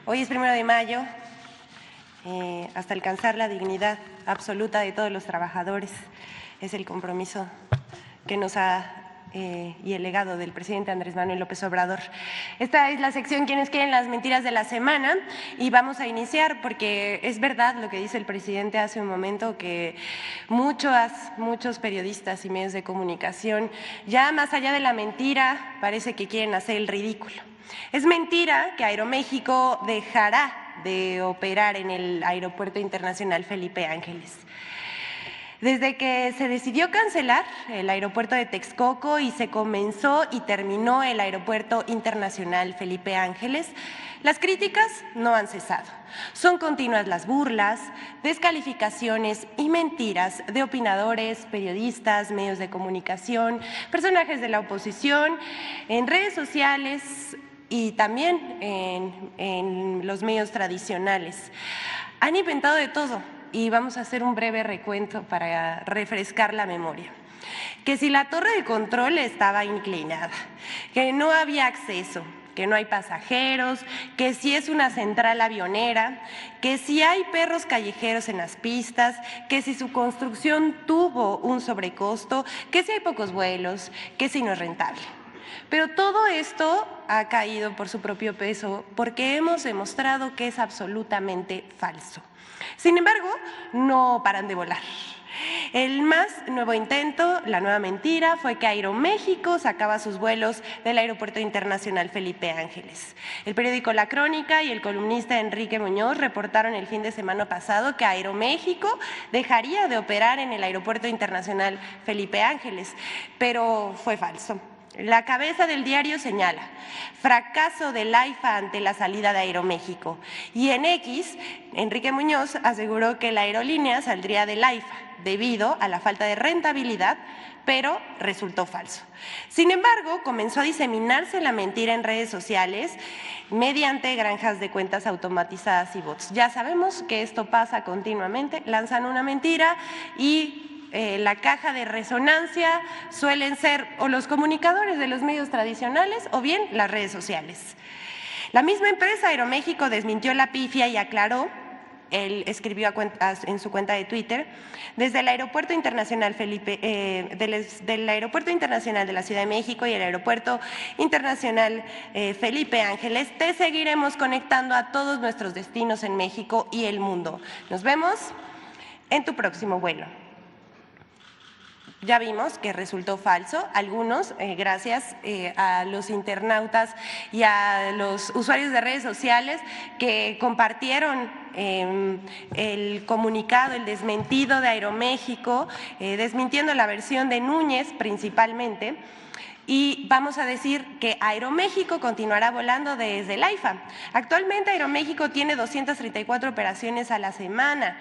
Hoy es 1 de mayo, hasta alcanzar la dignidad absoluta de todos los trabajadores. Es el compromiso que nos ha y el legado del presidente Andrés Manuel López Obrador. Esta es la sección Quienes quieren las mentiras de la semana y vamos a iniciar porque es verdad lo que dice el presidente hace un momento, que muchos periodistas y medios de comunicación ya más allá de la mentira parece que quieren hacer el ridículo. Es mentira que Aeroméxico dejará de operar en el Aeropuerto Internacional Felipe Ángeles. Desde que se decidió cancelar el aeropuerto de Texcoco y se comenzó y terminó el Aeropuerto Internacional Felipe Ángeles, las críticas no han cesado. Son continuas las burlas, descalificaciones y mentiras de opinadores, periodistas, medios de comunicación, personajes de la oposición, en redes sociales y también en los medios tradicionales. Han inventado de todo. Y vamos a hacer un breve recuento para refrescar la memoria. Que si la torre de control estaba inclinada, que no había acceso, que no hay pasajeros, que si es una central avionera, que si hay perros callejeros en las pistas, que si su construcción tuvo un sobrecosto, que si hay pocos vuelos, que si no es rentable. Pero todo esto ha caído por su propio peso porque hemos demostrado que es absolutamente falso. Sin embargo, no paran de volar. El más nuevo intento, la nueva mentira, fue que Aeroméxico sacaba sus vuelos del Aeropuerto Internacional Felipe Ángeles. El periódico La Crónica y el columnista Enrique Muñoz reportaron el fin de semana pasado que Aeroméxico dejaría de operar en el Aeropuerto Internacional Felipe Ángeles, pero fue falso. La cabeza del diario señala: fracaso del AIFA ante la salida de Aeroméxico. Y en X, Enrique Muñoz aseguró que la aerolínea saldría del AIFA debido a la falta de rentabilidad, pero resultó falso. Sin embargo, comenzó a diseminarse la mentira en redes sociales mediante granjas de cuentas automatizadas y bots. Ya sabemos que esto pasa continuamente, lanzan una mentira y la caja de resonancia suelen ser o los comunicadores de los medios tradicionales o bien las redes sociales. La misma empresa Aeroméxico desmintió la pifia y aclaró. Él escribió en su cuenta de Twitter: desde el Aeropuerto Internacional del Aeropuerto Internacional de la Ciudad de México y el Aeropuerto Internacional Felipe Ángeles, te seguiremos conectando a todos nuestros destinos en México y el mundo. Nos vemos en tu próximo vuelo. Ya vimos que resultó falso, algunos, gracias a los internautas y a los usuarios de redes sociales que compartieron el comunicado, el desmentido de Aeroméxico, desmintiendo la versión de Núñez principalmente. Y vamos a decir que Aeroméxico continuará volando desde el AIFA. Actualmente Aeroméxico tiene 234 operaciones a la semana,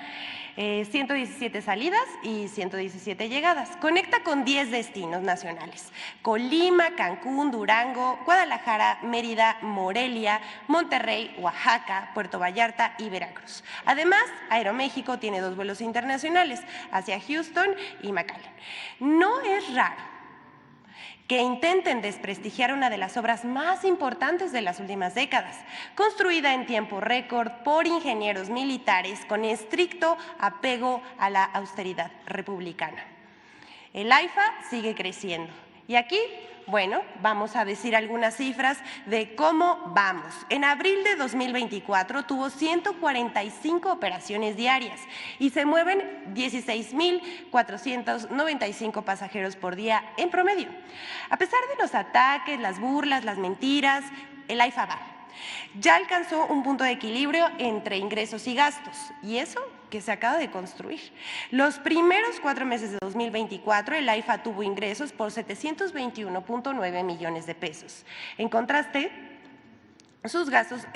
117 salidas y 117 llegadas. Conecta con 10 destinos nacionales: Colima, Cancún, Durango, Guadalajara, Mérida, Morelia, Monterrey, Oaxaca, Puerto Vallarta y Veracruz. Además, Aeroméxico tiene 2 vuelos internacionales hacia Houston y McAllen. No es raro que intenten desprestigiar una de las obras más importantes de las últimas décadas, construida en tiempo récord por ingenieros militares con estricto apego a la austeridad republicana. El AIFA sigue creciendo y aquí, bueno, vamos a decir algunas cifras de cómo vamos. En abril de 2024 tuvo 145 operaciones diarias y se mueven 16,495 pasajeros por día en promedio. A pesar de los ataques, las burlas, las mentiras, el AIFA va. Ya alcanzó un punto de equilibrio entre ingresos y gastos, y eso que se acaba de construir. Los primeros 4 meses de 2024, el AIFA tuvo ingresos por 721.9 millones de pesos. En contraste, sus gastos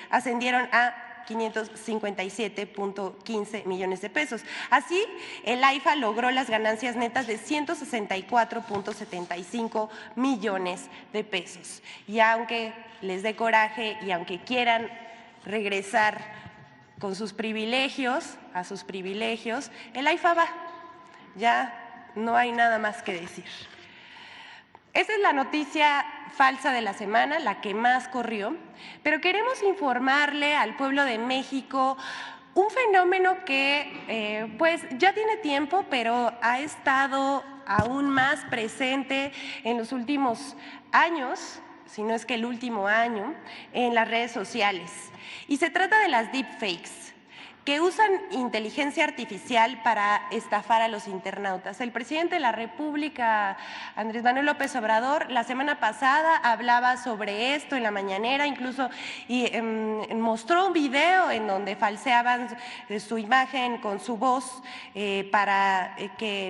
ascendieron a 557.15 millones de pesos. Así, el AIFA logró las ganancias netas de 164.75 millones de pesos. Y aunque les dé coraje y aunque quieran regresar con sus privilegios, a sus privilegios, el AIFA va. Ya no hay nada más que decir. Esa es la noticia falsa de la semana, la que más corrió, pero queremos informarle al pueblo de México un fenómeno que pues ya tiene tiempo, pero ha estado aún más presente en los últimos años, si no es que el último año, en las redes sociales. Y se trata de las deepfakes, que usan inteligencia artificial para estafar a los internautas. El presidente de la República, Andrés Manuel López Obrador, la semana pasada hablaba sobre esto en la mañanera, incluso mostró un video en donde falseaban su imagen con su voz para que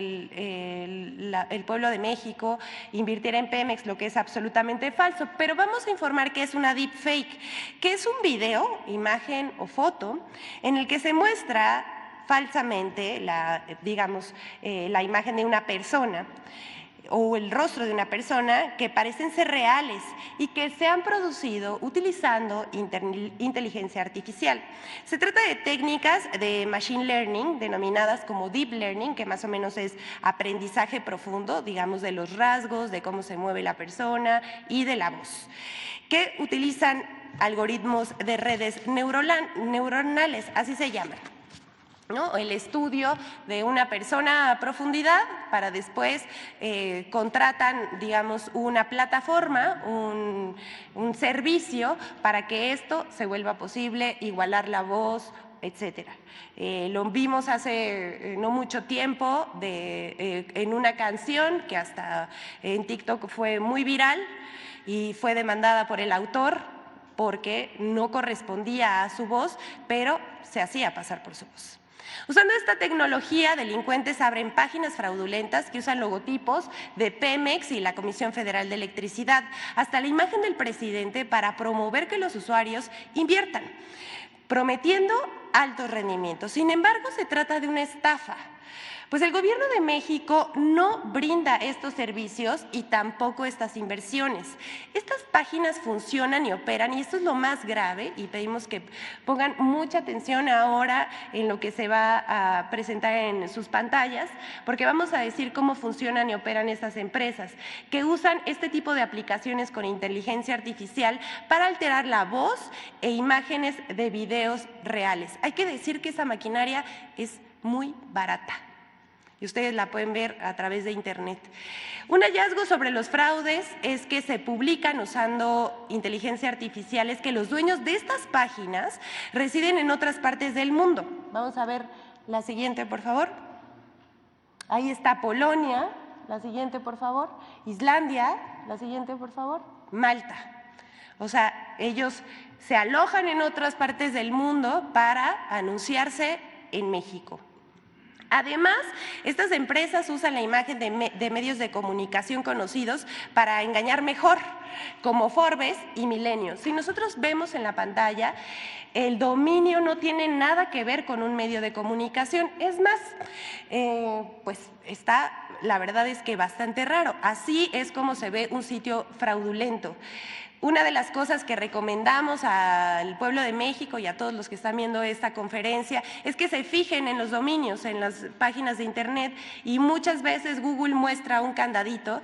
el pueblo de México invirtiera en Pemex, lo que es absolutamente falso. Pero vamos a informar que es una deepfake, que es un video, imagen o foto, en el que se muestra falsamente la imagen de una persona o el rostro de una persona que parecen ser reales y que se han producido utilizando inteligencia artificial. Se trata de técnicas de machine learning denominadas como deep learning, que más o menos es aprendizaje profundo, digamos, de los rasgos, de cómo se mueve la persona y de la voz, que utilizan algoritmos de redes neuronales, así se llaman, ¿no? El estudio de una persona a profundidad para después contratan, digamos, una plataforma, un servicio para que esto se vuelva posible, igualar la voz, etcétera. Lo vimos hace no mucho tiempo en una canción que hasta en TikTok fue muy viral y fue demandada por el autor porque no correspondía a su voz, pero se hacía pasar por su voz. Usando esta tecnología, delincuentes abren páginas fraudulentas que usan logotipos de Pemex y la Comisión Federal de Electricidad, hasta la imagen del presidente, para promover que los usuarios inviertan, prometiendo altos rendimientos. Sin embargo, se trata de una estafa, pues el Gobierno de México no brinda estos servicios y tampoco estas inversiones. Estas páginas funcionan y operan, y esto es lo más grave, y pedimos que pongan mucha atención ahora en lo que se va a presentar en sus pantallas, porque vamos a decir cómo funcionan y operan estas empresas, que usan este tipo de aplicaciones con inteligencia artificial para alterar la voz e imágenes de videos reales. Hay que decir que esa maquinaria es muy barata y ustedes la pueden ver a través de internet. Un hallazgo sobre los fraudes es que se publican usando inteligencia artificial, es que los dueños de estas páginas residen en otras partes del mundo. Vamos a ver la siguiente, por favor. Ahí está Polonia, la siguiente, por favor. Islandia, la siguiente, por favor. Malta. O sea, ellos se alojan en otras partes del mundo para anunciarse en México. Además, estas empresas usan la imagen de medios de comunicación conocidos para engañar mejor, como Forbes y Milenio. Si nosotros vemos en la pantalla, el dominio no tiene nada que ver con un medio de comunicación. Es más, pues está, la verdad es que bastante raro. Así es como se ve un sitio fraudulento. Una de las cosas que recomendamos al pueblo de México y a todos los que están viendo esta conferencia es que se fijen en los dominios, en las páginas de internet, y muchas veces Google muestra un candadito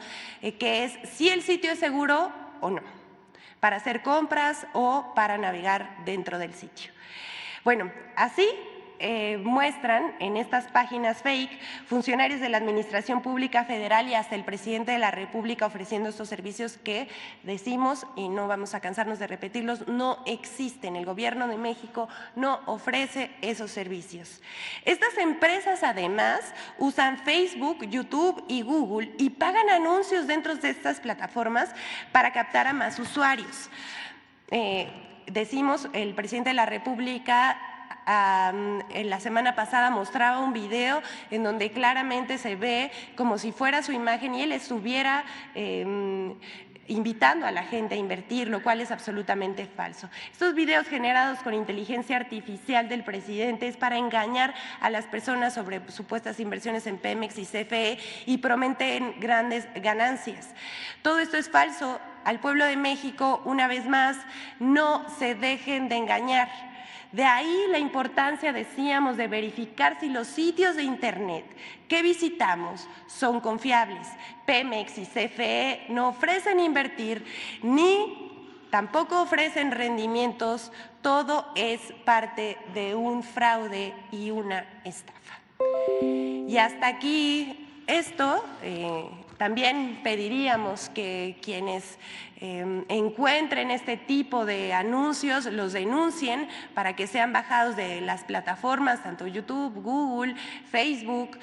que es si el sitio es seguro o no, para hacer compras o para navegar dentro del sitio. Bueno, así muestran en estas páginas fake funcionarios de la Administración Pública Federal y hasta el presidente de la República ofreciendo estos servicios que decimos, y no vamos a cansarnos de repetirlos, no existen. El Gobierno de México no ofrece esos servicios. Estas empresas además usan Facebook, YouTube y Google y pagan anuncios dentro de estas plataformas para captar a más usuarios. Decimos, el presidente de la República en la semana pasada mostraba un video en donde claramente se ve como si fuera su imagen y él estuviera invitando a la gente a invertir, lo cual es absolutamente falso. Estos videos generados con inteligencia artificial del presidente es para engañar a las personas sobre supuestas inversiones en Pemex y CFE y prometen grandes ganancias. Todo esto es falso. Al pueblo de México, una vez más, no se dejen de engañar. De ahí la importancia, decíamos, de verificar si los sitios de Internet que visitamos son confiables. Pemex y CFE no ofrecen invertir ni tampoco ofrecen rendimientos, todo es parte de un fraude y una estafa. Y hasta aquí esto, también pediríamos que quienes encuentren este tipo de anuncios los denuncien para que sean bajados de las plataformas, tanto YouTube, Google, Facebook,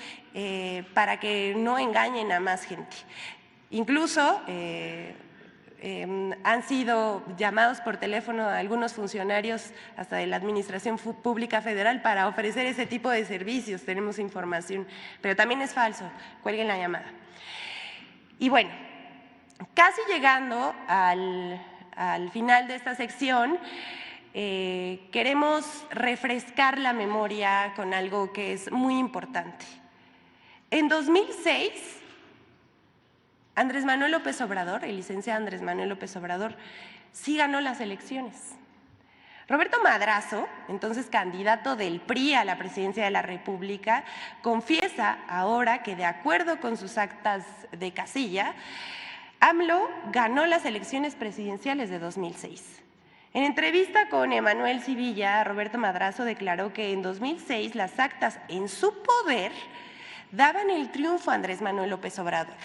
para que no engañen a más gente. Incluso han sido llamados por teléfono a algunos funcionarios hasta de la Administración Pública Federal para ofrecer ese tipo de servicios, tenemos información, pero también es falso, cuelguen la llamada. Y bueno, casi llegando al final de esta sección, queremos refrescar la memoria con algo que es muy importante. En 2006, Andrés Manuel López Obrador, el licenciado Andrés Manuel López Obrador, sí ganó las elecciones. Roberto Madrazo, entonces candidato del PRI a la presidencia de la República, confiesa ahora que de acuerdo con sus actas de casilla, AMLO ganó las elecciones presidenciales de 2006. En entrevista con Emanuel Sivilla, Roberto Madrazo declaró que en 2006 las actas en su poder daban el triunfo a Andrés Manuel López Obrador.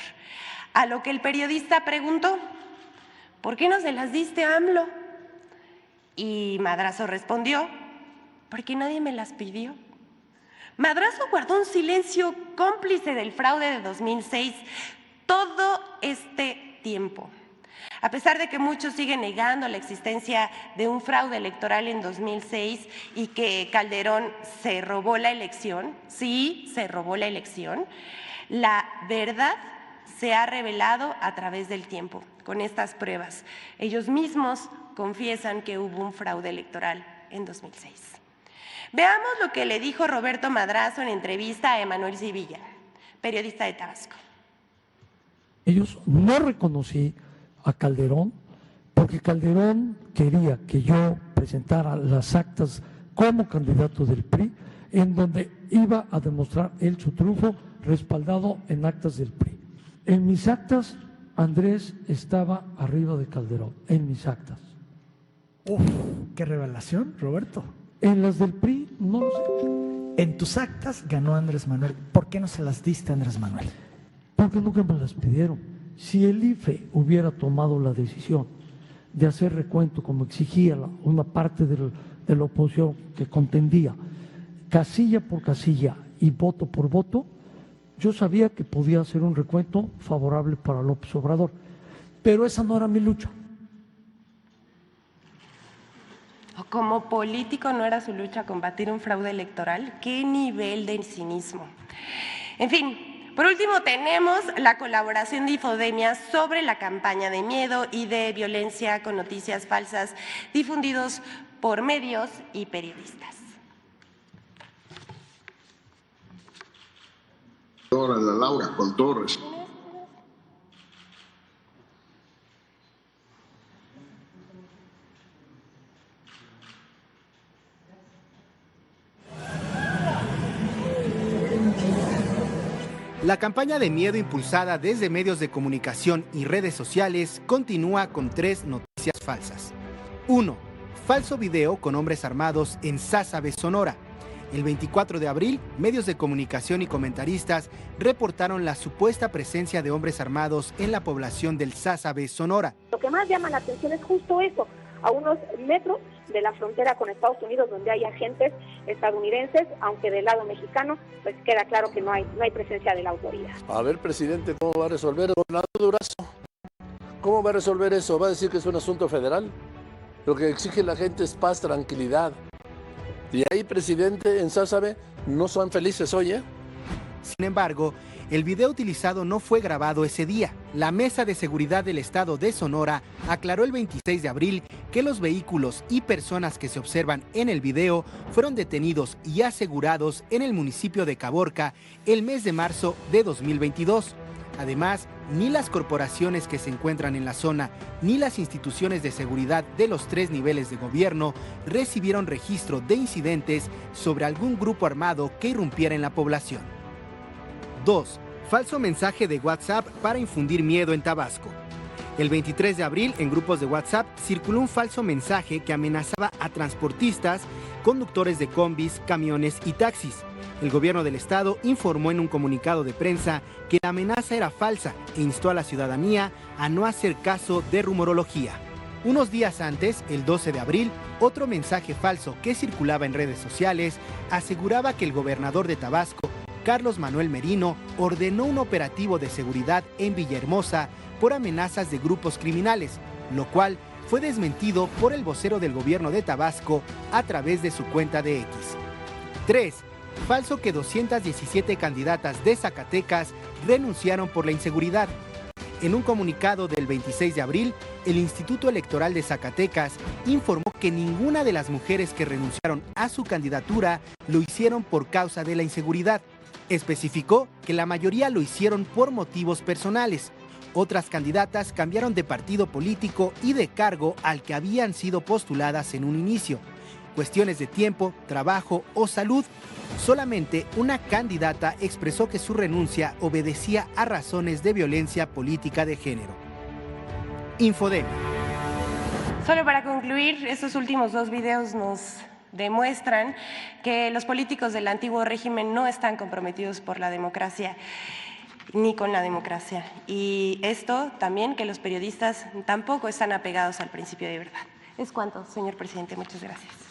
A lo que el periodista preguntó, ¿por qué no se las diste a AMLO? Y Madrazo respondió, porque nadie me las pidió. Madrazo guardó un silencio cómplice del fraude de 2006 todo este tiempo. A pesar de que muchos siguen negando la existencia de un fraude electoral en 2006 y que Calderón se robó la elección, sí, se robó la elección, la verdad se ha revelado a través del tiempo con estas pruebas. Ellos mismos confiesan que hubo un fraude electoral en 2006. Veamos lo que le dijo Roberto Madrazo en entrevista a Emanuel Sivilla, periodista de Tabasco. Ellos no reconocí a Calderón porque Calderón quería que yo presentara las actas como candidato del PRI, en donde iba a demostrar él su triunfo respaldado en actas del PRI. En mis actas, Andrés estaba arriba de Calderón, en mis actas. Uf, qué revelación, Roberto. En las del PRI, no lo sé. En tus actas ganó Andrés Manuel. ¿Por qué no se las diste a Andrés Manuel? Porque nunca me las pidieron. Si el IFE hubiera tomado la decisión de hacer recuento, como exigía una parte de la oposición que contendía, casilla por casilla y voto por voto, yo sabía que podía hacer un recuento favorable para López Obrador, pero esa no era mi lucha. Como político no era su lucha combatir un fraude electoral. ¿Qué nivel de cinismo? En fin, por último tenemos la colaboración de Infodemia sobre la campaña de miedo y de violencia con noticias falsas difundidos por medios y periodistas. Laura, con todo respeto. La campaña de miedo impulsada desde medios de comunicación y redes sociales continúa con 3 noticias falsas. 1. Falso video con hombres armados en Sázabe, Sonora. El 24 de abril, medios de comunicación y comentaristas reportaron la supuesta presencia de hombres armados en la población del Sázabe, Sonora. Lo que más llama la atención es justo eso, a unos metros de la frontera con Estados Unidos, donde hay agentes estadounidenses, aunque del lado mexicano, pues queda claro que no hay presencia de la autoridad. A ver, presidente, ¿cómo va a resolver? Gobernador Durazo, ¿cómo va a resolver eso? ¿Va a decir que es un asunto federal? Lo que exige la gente es paz, tranquilidad. Y ahí, presidente, en Sázabe, no son felices hoy, ¿eh? Sin embargo, el video utilizado no fue grabado ese día. La Mesa de Seguridad del Estado de Sonora aclaró el 26 de abril que los vehículos y personas que se observan en el video fueron detenidos y asegurados en el municipio de Caborca el mes de marzo de 2022. Además, ni las corporaciones que se encuentran en la zona, ni las instituciones de seguridad de los 3 niveles de gobierno recibieron registro de incidentes sobre algún grupo armado que irrumpiera en la población. 2. Falso mensaje de WhatsApp para infundir miedo en Tabasco. El 23 de abril, en grupos de WhatsApp, circuló un falso mensaje que amenazaba a transportistas, conductores de combis, camiones y taxis. El gobierno del estado informó en un comunicado de prensa que la amenaza era falsa e instó a la ciudadanía a no hacer caso de rumorología. Unos días antes, el 12 de abril, otro mensaje falso que circulaba en redes sociales aseguraba que el gobernador de Tabasco, Carlos Manuel Merino, ordenó un operativo de seguridad en Villahermosa por amenazas de grupos criminales, lo cual fue desmentido por el vocero del gobierno de Tabasco a través de su cuenta de X. 3. Falso que 217 candidatas de Zacatecas renunciaron por la inseguridad. En un comunicado del 26 de abril, el Instituto Electoral de Zacatecas informó que ninguna de las mujeres que renunciaron a su candidatura lo hicieron por causa de la inseguridad. Especificó que la mayoría lo hicieron por motivos personales. Otras candidatas cambiaron de partido político y de cargo al que habían sido postuladas en un inicio. Cuestiones de tiempo, trabajo o salud. Solamente una candidata expresó que su renuncia obedecía a razones de violencia política de género. Infodemia. Solo para concluir, estos últimos 2 videos nos demuestran que los políticos del antiguo régimen no están comprometidos por la democracia ni con la democracia. Y esto también que los periodistas tampoco están apegados al principio de verdad. Es cuanto, señor presidente. Muchas gracias.